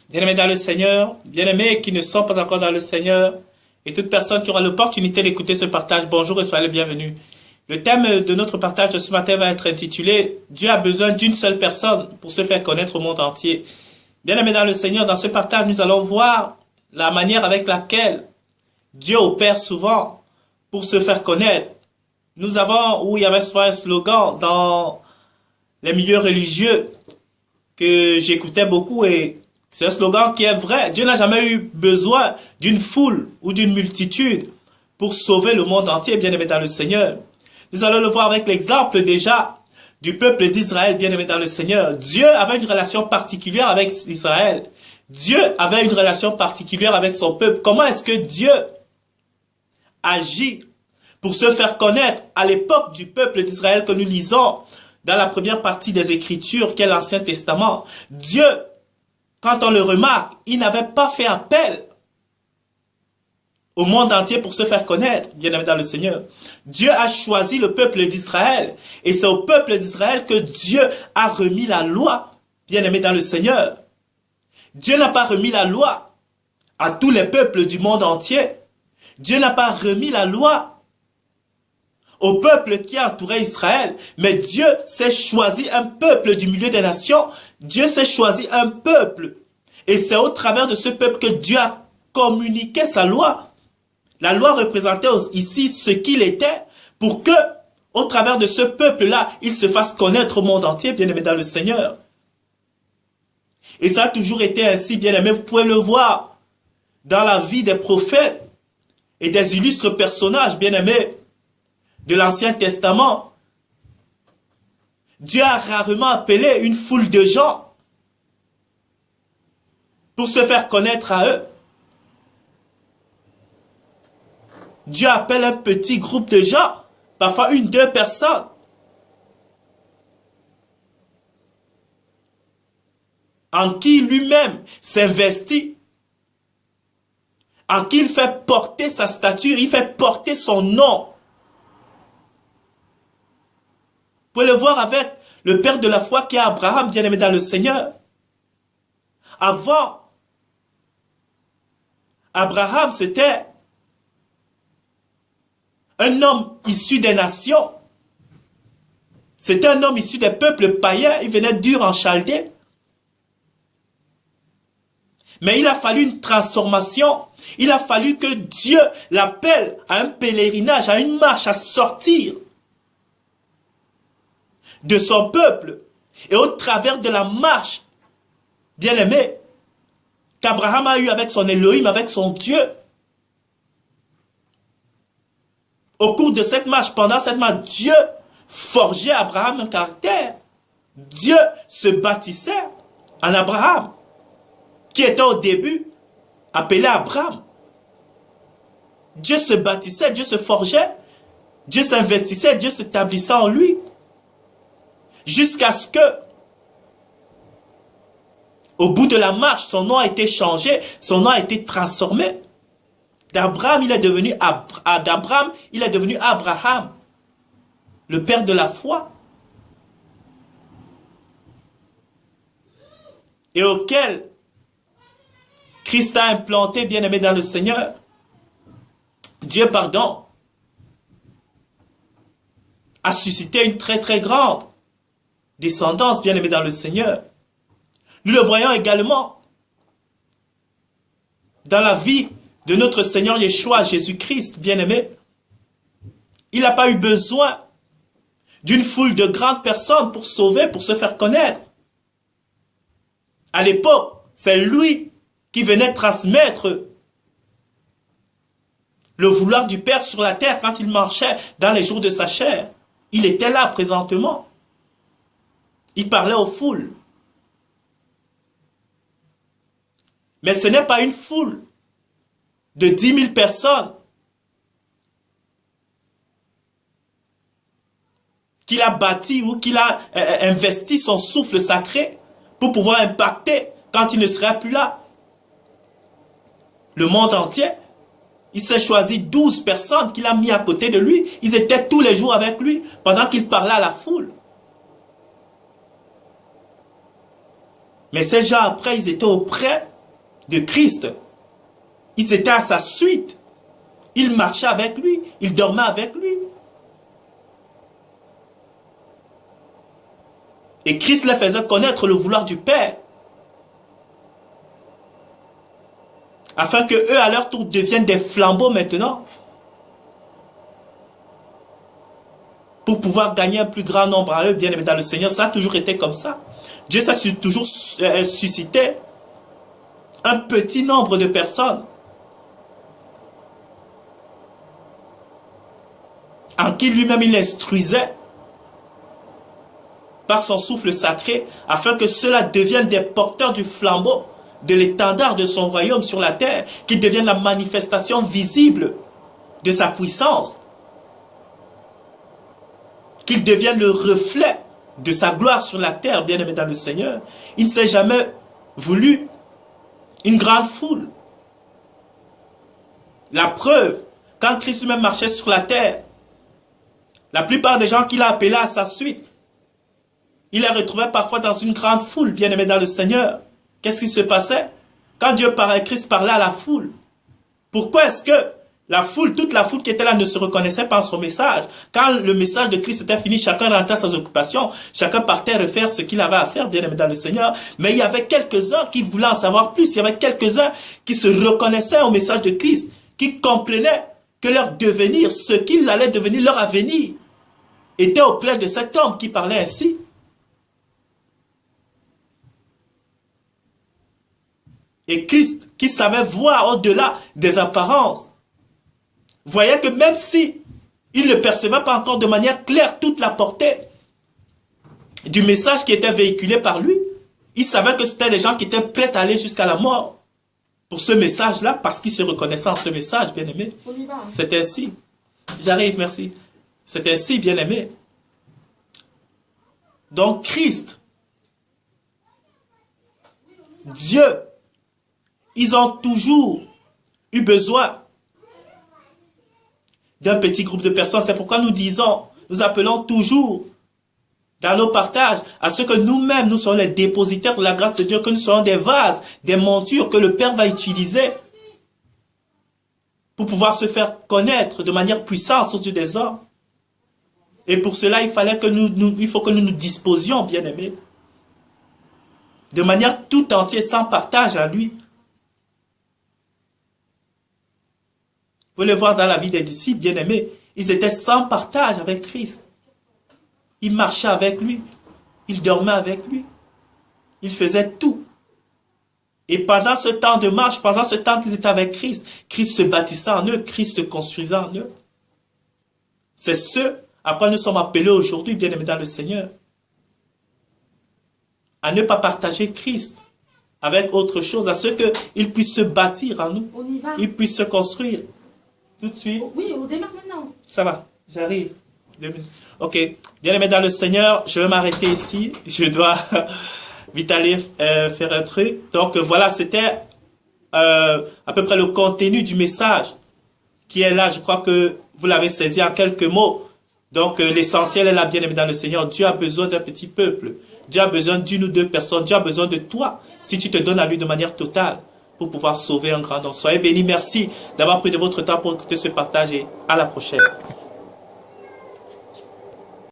Bien-aimés dans le Seigneur, bien-aimés qui ne sont pas encore dans le Seigneur, et toute personne qui aura l'opportunité d'écouter ce partage, bonjour et soyez les bienvenus. Le thème de notre partage de ce matin va être intitulé « Dieu a besoin d'une seule personne pour se faire connaître au monde entier ». Bien-aimés dans le Seigneur, dans ce partage, nous allons voir la manière avec laquelle Dieu opère souvent pour se faire connaître. Nous avons, où il y avait souvent un slogan dans les milieux religieux que j'écoutais beaucoup et c'est un slogan qui est vrai. Dieu n'a jamais eu besoin d'une foule ou d'une multitude pour sauver le monde entier, bien-aimé dans le Seigneur. Nous allons le voir avec l'exemple déjà du peuple d'Israël, bien-aimé dans le Seigneur. Dieu avait une relation particulière avec Israël. Dieu avait une relation particulière avec son peuple. Comment est-ce que Dieu agit pour se faire connaître à l'époque du peuple d'Israël que nous lisons dans la première partie des Écritures, qui est l'Ancien Testament? Dieu, quand on le remarque, il n'avait pas fait appel au monde entier pour se faire connaître, bien-aimé dans le Seigneur. Dieu a choisi le peuple d'Israël, et c'est au peuple d'Israël que Dieu a remis la loi, bien-aimé dans le Seigneur. Dieu n'a pas remis la loi à tous les peuples du monde entier. Dieu n'a pas remis la loi au peuple qui entourait Israël, mais Dieu s'est choisi un peuple du milieu des nations. Dieu s'est choisi un peuple, et c'est au travers de ce peuple que Dieu a communiqué sa loi. La loi représentait ici ce qu'il était, pour que, au travers de ce peuple-là, il se fasse connaître au monde entier, bien-aimé dans le Seigneur. Et ça a toujours été ainsi, bien-aimé. Vous pouvez le voir dans la vie des prophètes et des illustres personnages, bien-aimés, de l'Ancien Testament. Dieu a rarement appelé une foule de gens pour se faire connaître à eux. Dieu appelle un petit groupe de gens, parfois une, deux personnes, en qui lui-même s'investit, en qui il fait porter sa stature, il fait porter son nom. Vous pouvez le voir avec le père de la foi qui est Abraham, bien-aimé dans le Seigneur. Avant, Abraham, c'était un homme issu des nations. C'était un homme issu des peuples païens. Il venait d'Ur en Chaldée. Mais il a fallu une transformation. Il a fallu que Dieu l'appelle à un pèlerinage, à une marche, à sortir de son peuple. Et au travers de la marche, bien-aimé, qu'Abraham a eu avec son Elohim, avec son Dieu, au cours de cette marche, pendant cette marche, Dieu forgeait à Abraham un caractère. Dieu se bâtissait en Abraham, qui était au début appelé Abraham. Dieu se bâtissait, Dieu se forgeait, Dieu s'investissait, Dieu s'établissait en lui. Jusqu'à ce que, au bout de la marche, son nom a été changé, son nom a été transformé. D'Abraham, il est devenu Abraham, le père de la foi, et auquel Christ a implanté, bien-aimé dans le Seigneur. Dieu, a suscité une très très grande descendance, bien-aimé dans le Seigneur. Nous le voyons également dans la vie de notre Seigneur Yeshua, Jésus-Christ, bien-aimé. Il n'a pas eu besoin d'une foule de grandes personnes pour sauver, pour se faire connaître. À l'époque, c'est lui qui venait transmettre le vouloir du Père sur la terre quand il marchait dans les jours de sa chair. Il était là présentement. Il parlait aux foules. Mais ce n'est pas une foule de 10 000 personnes qu'il a bâti ou qu'il a investi son souffle sacré pour pouvoir impacter quand il ne sera plus là. Le monde entier. Il s'est choisi 12 personnes qu'il a mis à côté de lui. Ils étaient tous les jours avec lui pendant qu'il parlait à la foule. Mais ces gens après, ils étaient auprès de Christ. Ils étaient à sa suite. Ils marchaient avec lui. Ils dormaient avec lui. Et Christ leur faisait connaître le vouloir du Père. Afin que eux, à leur tour, deviennent des flambeaux maintenant. Pour pouvoir gagner un plus grand nombre à eux, bien aimés dans le Seigneur. Ça a toujours été comme ça. Dieu s'est toujours suscité un petit nombre de personnes en qui lui-même il instruisait par son souffle sacré, afin que ceux-là deviennent des porteurs du flambeau, de l'étendard de son royaume sur la terre, qu'ils deviennent la manifestation visible de sa puissance, qu'ils deviennent le reflet de sa gloire sur la terre, bien-aimé dans le Seigneur. Il ne s'est jamais voulu une grande foule. La preuve, quand Christ lui-même marchait sur la terre, la plupart des gens qu'il a appelés à sa suite, il les retrouvait parfois dans une grande foule, bien-aimé dans le Seigneur. Qu'est-ce qui se passait? Quand Dieu parlait, Christ parlait à la foule. Pourquoi est-ce que la foule, toute la foule qui était là ne se reconnaissait pas en son message? Quand le message de Christ était fini, chacun rentrait à ses occupations, chacun partait refaire ce qu'il avait à faire, bien-aimé dans le Seigneur. Mais il y avait quelques-uns qui voulaient en savoir plus. Il y avait quelques-uns qui se reconnaissaient au message de Christ, qui comprenaient que leur devenir, ce qu'il allait devenir, leur avenir, était auprès de cet homme qui parlait ainsi. Et Christ, qui savait voir au-delà des apparences, voyait que même si il ne percevait pas encore de manière claire toute la portée du message qui était véhiculé par lui, il savait que c'était des gens qui étaient prêts à aller jusqu'à la mort pour ce message-là, parce qu'ils se reconnaissaient en ce message, bien-aimé. C'est ainsi. J'arrive, merci. C'est ainsi, bien-aimé. Donc Christ, Dieu, ils ont toujours eu besoin d'un petit groupe de personnes. C'est pourquoi nous disons, nous appelons toujours dans nos partages à ce que nous-mêmes, nous sommes les dépositaires de la grâce de Dieu, que nous soyons des vases, des montures que le Père va utiliser pour pouvoir se faire connaître de manière puissante aux yeux des hommes. Et pour cela, il fallait que il faut que nous nous disposions, bien-aimés, de manière tout entière, sans partage à lui. Vous le voir dans la vie des disciples, bien-aimés, ils étaient sans partage avec Christ. Ils marchaient avec lui, ils dormaient avec lui, ils faisaient tout. Et pendant ce temps de marche, pendant ce temps qu'ils étaient avec Christ, Christ se bâtissait en eux, Christ construisait en eux. C'est ce à quoi nous sommes appelés aujourd'hui, bien-aimés dans le Seigneur. À ne pas partager Christ avec autre chose, à ce qu'il puisse se bâtir en nous, il puisse se construire. Tout de suite. Oui, on démarre maintenant. Ça va, j'arrive. 2 minutes. Ok, bien-aimés dans le Seigneur, je vais m'arrêter ici. Je dois vite aller faire un truc. Donc voilà, c'était à peu près le contenu du message qui est là. Je crois que vous l'avez saisi en quelques mots. Donc l'essentiel est là, bien-aimés dans le Seigneur. Dieu a besoin d'un petit peuple. Dieu a besoin d'une ou deux personnes. Dieu a besoin de toi, si tu te donnes à lui de manière totale, pour pouvoir sauver un grand nombre. Soyez bénis, merci d'avoir pris de votre temps pour écouter ce partage et à la prochaine.